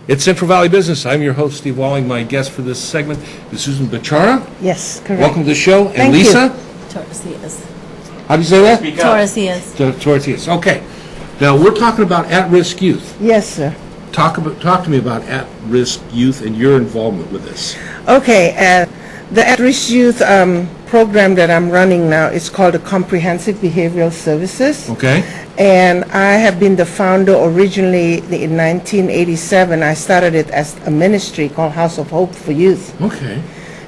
It's Central Valley Business. I'm your host, Steve Walling. My guest for this segment is Susan Bechara. Yes, correct. Welcome to the show. And Thank Lisa? Tortillas. How do you say that? Tortillas. Tortillas. Okay. Now, we're talking about at-risk youth. Yes, sir. Talk to me about at-risk youth and your involvement with this. Okay, the at-risk youth program that I'm running now is called the Comprehensive Behavioral Services. Okay. And I have been the founder originally in 1987. I started it as a ministry called House of Hope for Youth. Okay.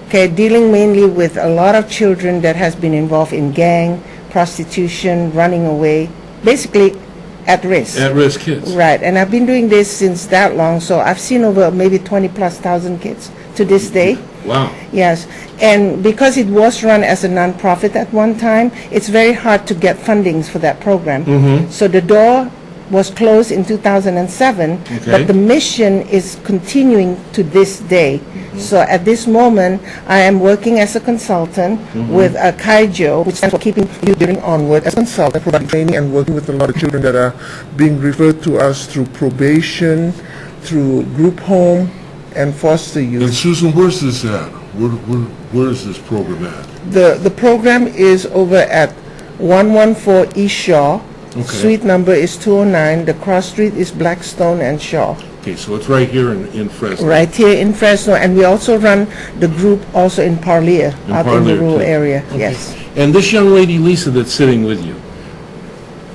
Okay, dealing mainly with a lot of children that has been involved in gang, prostitution, running away, basically at risk. At-risk kids. Right, and I've been doing this since that long, so I've seen over maybe 20,000+ kids to this day. Wow. Yes, and because it was run as a nonprofit at one time, it's very hard to get fundings for that program. Mm-hmm. So the door was closed in 2007, Okay. but the mission is continuing to this day. Mm-hmm. So at this moment, I am working as a consultant with Kaijo, which stands for Keeping You Getting Onward as a consultant, providing training and working with a lot of children that are being referred to us through probation, through group home, and foster And youth. Susan, where's this at? Where is this program at? The program is over at 114 East Shaw. Okay. Suite number is 209. The cross street is Blackstone and Shaw. Okay, so it's right here in Fresno. Right here in Fresno, and we also run the group also in Parlia, out in the Parlier, rural too. area. Okay. Yes. And this young lady, Lisa, that's sitting with you.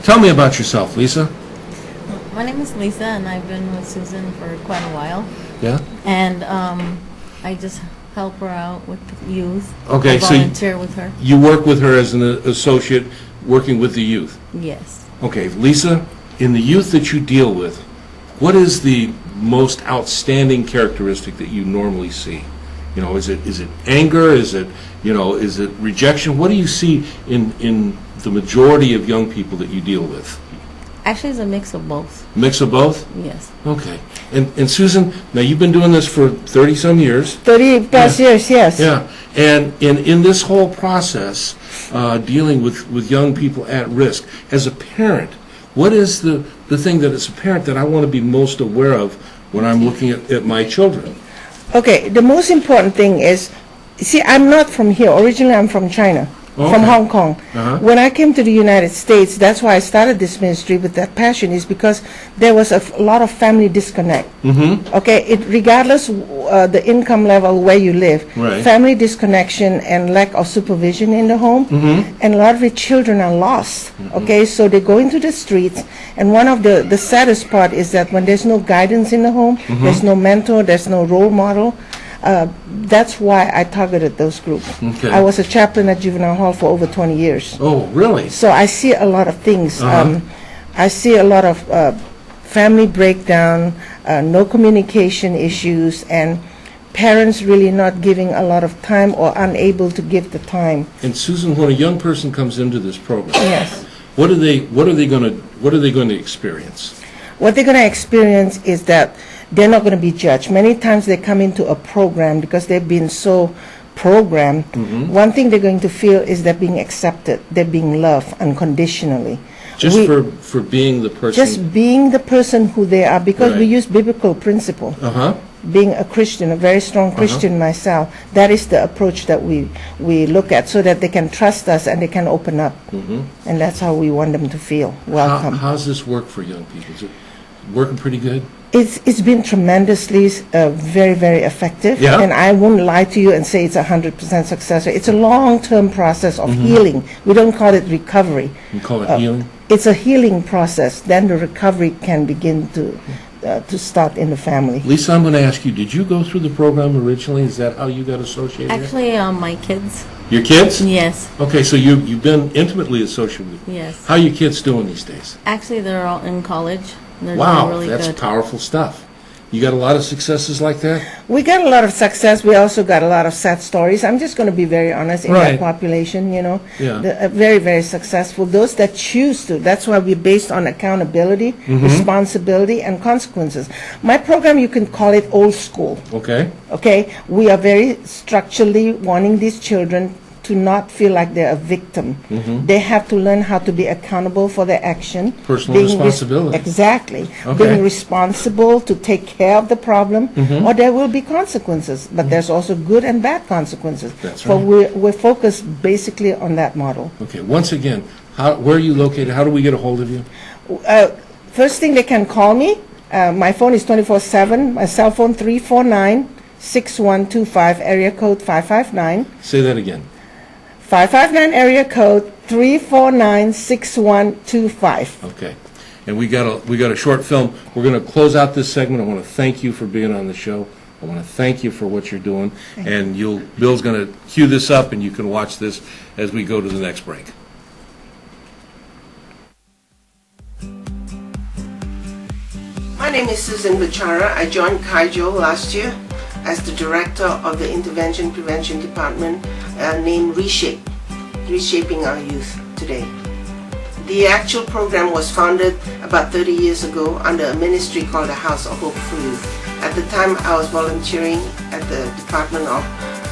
Tell me about yourself, Lisa. My name is Lisa, and I've been with Susan for quite a while. Yeah? And I just help her out with the youth. Okay, I so you- volunteer with her. You work with her as an associate working with the youth. Yes. Okay, Lisa, in the youth that you deal with, what is the most outstanding characteristic that you normally see? You know, is it anger? Is it rejection? What do you see in the majority of young people that you deal with? Actually, it's a mix of both. Mix of both? Yes. Okay. And Susan, now you've been doing this for 30-some years. 30+ years, yes. Yeah. And in this whole process, dealing with young people at risk, as a parent, what is the thing that as a parent that I want to be most aware of when I'm looking at my children? Okay, the most important thing is, see, I'm not from here. Originally, I'm from China. Okay. From Hong Kong. Uh-huh. When I came to the United States, that's why I started this ministry with that passion, is because there was a lot of family disconnect. Mm-hmm. Okay, regardless the income level where you live, Right. family disconnection and lack of supervision in the home, and a lot of the children are lost. Okay, so they go into the streets, and one of the saddest part is that when there's no guidance in the home, there's no mentor, there's no role model. That's why I targeted those groups. Okay. I was a chaplain at juvenile hall for over 20 years. Oh, really? So I see a lot of things. Uh-huh. I see a lot of family breakdown, no communication issues, and parents really not giving a lot of time or unable to give the time. And Susan, when a young person comes into this program, Yes. what are they going to experience? What they're going to experience is that they're not going to be judged. Many times they come into a program because they've been so programmed. One thing they're going to feel is they're being accepted, they're being loved unconditionally. Just for being the person. Just being the person who they are, because we Right. use biblical principle. Uh-huh. Being a Christian, a very strong Christian myself, that is the approach that we look at, so that they can trust us and they can open up. And that's how we want them to feel welcome. How's this work for young people? Is it working pretty good? It's been tremendously very, very effective. Yeah. And I won't lie to you and say it's 100% success. It's a long-term process of healing. We don't call it recovery. You call it healing? It's a healing process. Then the recovery can begin to start in the family. Lisa, I'm going to ask you, did you go through the program originally? Is that how you got associated? Actually, my kids. Your kids? Yes. Okay, so you've been intimately associated with them. Yes. How are your kids doing these days? Actually, they're all in college. They're Wow, doing really that's good. powerful stuff. You got a lot of successes like that? We got a lot of success. We also got a lot of sad stories. I'm just going to be very honest. In Right. that population, Yeah. very, very successful. Those that choose to. That's why we're based on accountability, responsibility, and consequences. My program, you can call it old school. Okay. Okay, we are very structurally wanting these children to not feel like they're a victim. They have to learn how to be accountable for their action. Personal responsibility. Exactly. Okay. Being responsible to take care of the problem, or there will be consequences. But there's also good and bad consequences. That's But right. we're focused basically on that model. Okay, once again, where are you located? How do we get a hold of you? First thing, they can call me. My phone is 24/7. My cell phone 349-6125, area code 559. Say that again. 559 area code 349-6125. Okay. And we got a short film. We're going to close out this segment. I want to thank you for being on the show. I want to thank you for what you're doing. And Bill's going to cue this up, and you can watch this as we go to the next break. My name is Susan Bechara. I joined Kaijo last year as the director of the Intervention Prevention Department named Reshape, Reshaping Our Youth Today. The actual program was founded about 30 years ago under a ministry called the House of Hope for Youth. At the time, I was volunteering at the Department of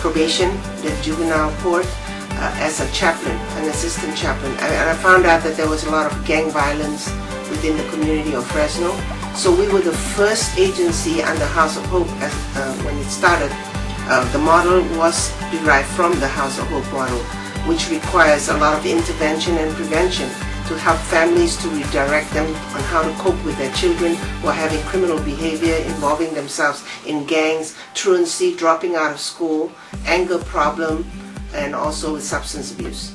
Probation, the juvenile court, as a chaplain, an assistant chaplain. And I found out that there was a lot of gang violence within the community of Fresno. So we were the first agency under House of Hope when it started. The model was derived from the House of Hope model, which requires a lot of intervention and prevention to help families to redirect them on how to cope with their children who are having criminal behavior, involving themselves in gangs, truancy, dropping out of school, anger problem, and also with substance abuse.